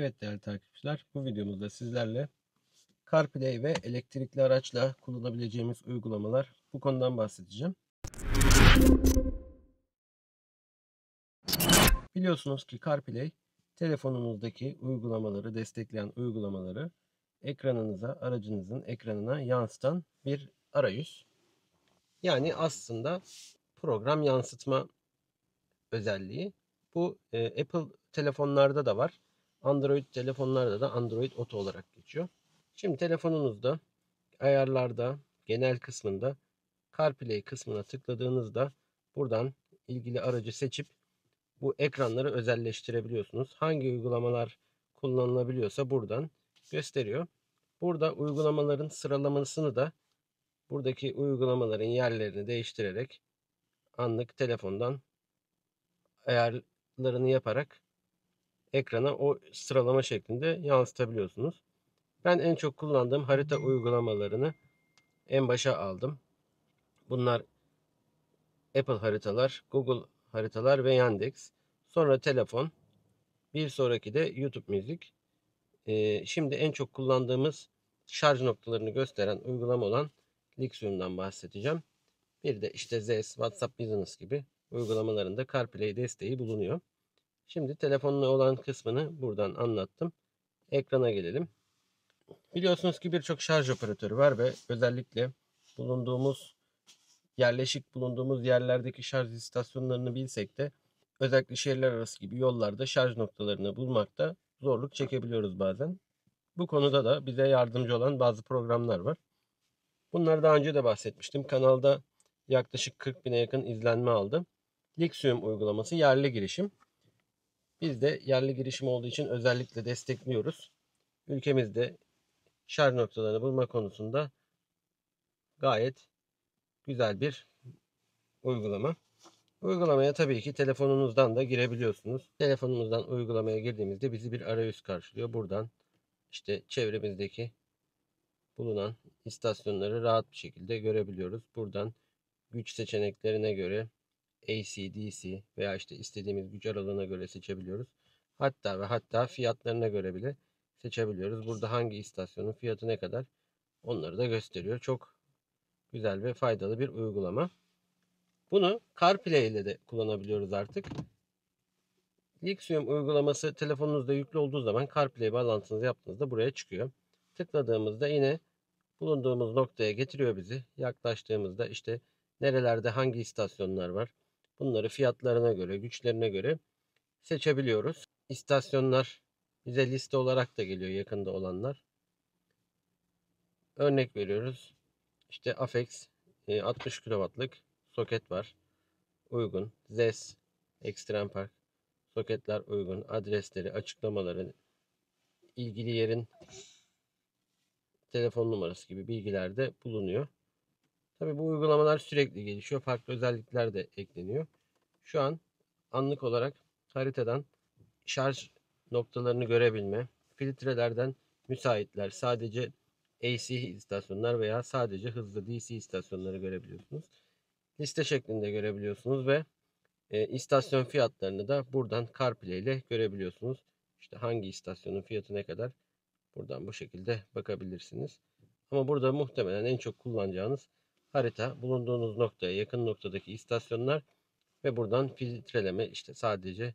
Evet değerli takipçiler, bu videomuzda sizlerle CarPlay ve elektrikli araçla kullanabileceğimiz uygulamalar, bu konudan bahsedeceğim. Biliyorsunuz ki CarPlay telefonunuzdaki uygulamaları, destekleyen uygulamaları ekranınıza, aracınızın ekranına yansıtan bir arayüz. Yani aslında program yansıtma özelliği. Bu Apple telefonlarda da var. Android telefonlarda da Android Auto olarak geçiyor. Şimdi telefonunuzda ayarlarda genel kısmında CarPlay kısmına tıkladığınızda buradan ilgili aracı seçip bu ekranları özelleştirebiliyorsunuz. Hangi uygulamalar kullanılabiliyorsa buradan gösteriyor. Burada uygulamaların sıralamasını da buradaki uygulamaların yerlerini değiştirerek anlık telefondan ayarlarını yaparak ekrana o sıralama şeklinde yansıtabiliyorsunuz. Ben en çok kullandığım harita uygulamalarını en başa aldım. Bunlar Apple haritalar, Google haritalar ve Yandex. Sonra telefon. Bir sonraki de YouTube müzik. Şimdi en çok kullandığımız şarj noktalarını gösteren uygulama olan Lixium'dan bahsedeceğim. Bir de işte Zes, WhatsApp Business gibi uygulamalarında CarPlay desteği bulunuyor. Şimdi telefonla olan kısmını buradan anlattım. Ekrana gelelim. Biliyorsunuz ki birçok şarj operatörü var ve özellikle yerleşik bulunduğumuz yerlerdeki şarj istasyonlarını bilsek de özellikle şehirler arası gibi yollarda şarj noktalarını bulmakta zorluk çekebiliyoruz bazen. Bu konuda da bize yardımcı olan bazı programlar var. Bunları daha önce de bahsetmiştim. Kanalda yaklaşık 40 bine yakın izlenme aldı. Lixium uygulaması yerli girişim. Biz de yerli girişim olduğu için özellikle destekliyoruz. Ülkemizde şarj noktalarını bulma konusunda gayet güzel bir uygulama. Uygulamaya tabii ki telefonunuzdan da girebiliyorsunuz. Telefonumuzdan uygulamaya girdiğimizde bizi bir arayüz karşılıyor. Buradan işte çevremizdeki bulunan istasyonları rahat bir şekilde görebiliyoruz. Buradan güç seçeneklerine göre AC, DC veya işte istediğimiz güç aralığına göre seçebiliyoruz. Hatta fiyatlarına göre bile seçebiliyoruz. Burada hangi istasyonun fiyatı ne kadar onları da gösteriyor. Çok güzel ve faydalı bir uygulama. Bunu CarPlay ile de kullanabiliyoruz artık. Lixium uygulaması telefonunuzda yüklü olduğu zaman CarPlay bağlantınızı yaptığınızda buraya çıkıyor. Tıkladığımızda yine bulunduğumuz noktaya getiriyor bizi. Yaklaştığımızda işte nerelerde hangi istasyonlar var. Bunları fiyatlarına göre, güçlerine göre seçebiliyoruz. İstasyonlar bize liste olarak da geliyor yakında olanlar. Örnek veriyoruz. İşte Afex 60 kW'lık soket var. Uygun. ZES, Extreme Park soketler uygun. Adresleri, açıklamaları, ilgili yerin telefon numarası gibi bilgiler de bulunuyor. Tabii bu uygulamalar sürekli gelişiyor. Farklı özellikler de ekleniyor. Şu an anlık olarak haritadan şarj noktalarını görebilme, filtrelerden müsaitler, sadece AC istasyonlar veya sadece hızlı DC istasyonları görebiliyorsunuz. Liste şeklinde görebiliyorsunuz ve istasyon fiyatlarını da buradan CarPlay ile görebiliyorsunuz. İşte hangi istasyonun fiyatı ne kadar buradan bu şekilde bakabilirsiniz. Ama burada muhtemelen en çok kullanacağınız harita, bulunduğunuz noktaya yakın noktadaki istasyonlar ve buradan filtreleme işte sadece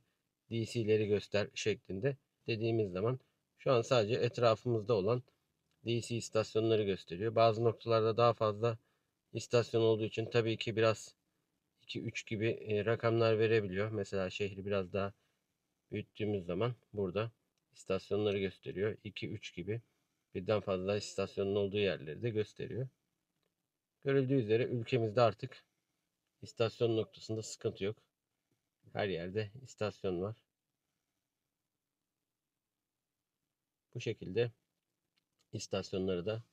DC'leri göster şeklinde dediğimiz zaman şu an sadece etrafımızda olan DC istasyonları gösteriyor. Bazı noktalarda daha fazla istasyon olduğu için tabii ki biraz 2-3 gibi rakamlar verebiliyor. Mesela şehri biraz daha büyüttüğümüz zaman burada istasyonları gösteriyor. 2-3 gibi birden fazla istasyonun olduğu yerleri de gösteriyor. Görüldüğü üzere ülkemizde artık istasyon noktasında sıkıntı yok. Her yerde istasyon var. Bu şekilde istasyonları da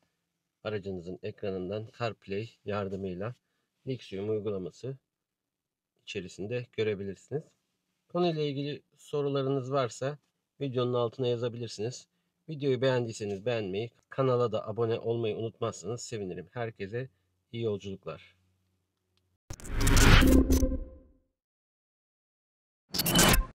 aracınızın ekranından CarPlay yardımıyla Lixium uygulaması içerisinde görebilirsiniz. Konuyla ilgili sorularınız varsa videonun altına yazabilirsiniz. Videoyu beğendiyseniz beğenmeyi, kanala da abone olmayı unutmazsanız sevinirim. Herkese iyi yolculuklar.